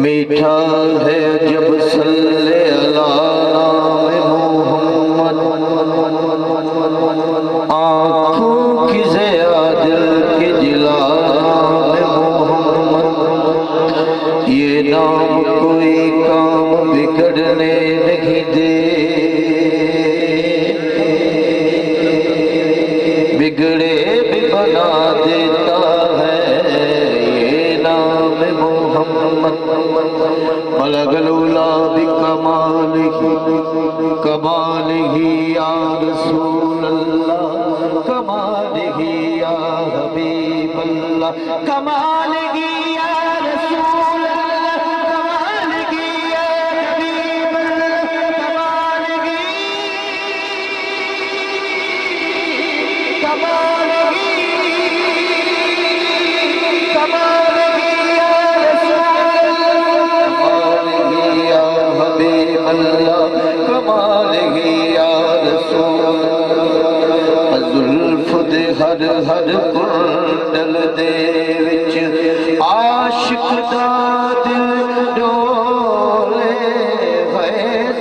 میٹھا ہے جب صلی اللہ نام محمد، آنکھوں کی ضیا دل کی جلا نام محمد، یہ نام کوئی کام بگڑنے نہیں دے، بگڑے بھی بنا دیتا ہے یہ نام محمد۔ بلغ العلا بکمالہ کمالہ یا رسول اللہ، کمالہ یا حبیب اللہ، کمالہ یا رسول اللہ، کمالہ یا حبیب اللہ، کمالہ اللہ، کمالہ یا رسول اللہ۔ زلف دے ہر ہر کنڈل دے وچ عاشق دا دل ڈولے ہے،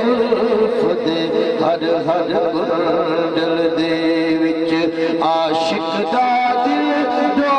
زلف دے ہر ہر کنڈل دے وچ عاشق دا دل ڈولے،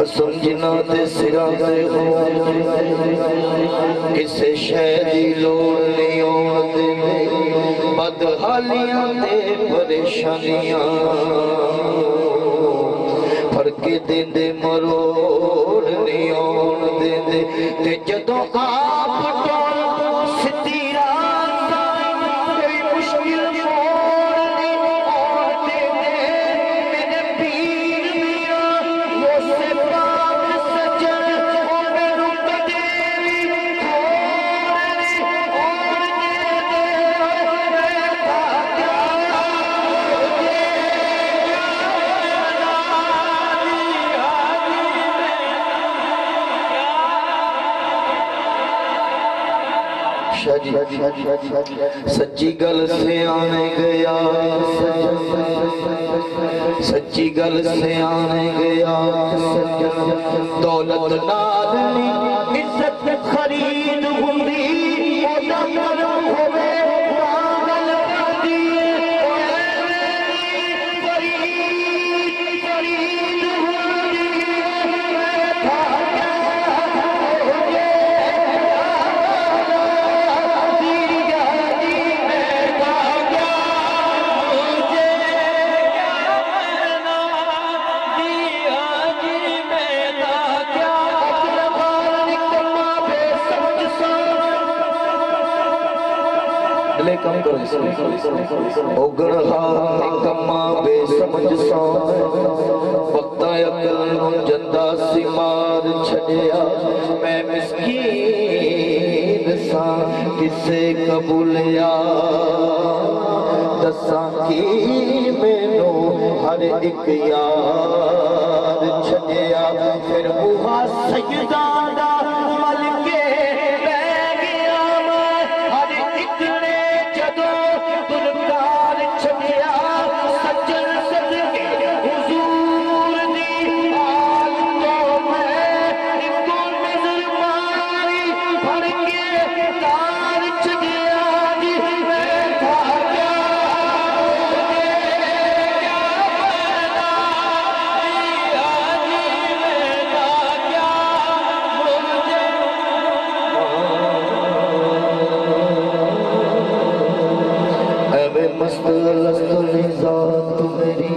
قسم جنہ دے سرا دے ہو اسے شہدی لوڑ نہیں ہوتے بدحالیاں دے پریشانیاں پھر کے دن دے مروڑ نہیں ہون دے دے تے جدوں آپ تو سدھی رات کوئی مشکل موڑ نہیں ہون دے دے میرے پیر میاں وہ سے پاک سجن وہ میروں کدے بھی کھوڑ نہیں ہون دے دے میں بھاگا سچی گل سے آنے گیا سچی گل سے آنے گیا دولت نال نہیں عزت خرید ہوندی اودا کرم ہوے پاگل کردی فرید ہوندی کم کرو اگڑھا کما بے سمجھ سو وقتا عقل جندہ سی مار چھڑیا میں مسکین سا کسے قبولیا دساں کی مینو ہر ایک یار چھڑیا پھر ہوا سیدان دا ملکے ذات میری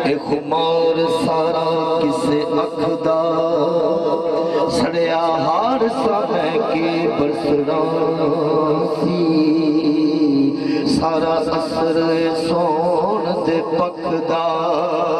اے خمار سارا کسے اکھدا سڑیا ہار سا ہے کہ برسران سی سارا اثر سون دے پکدا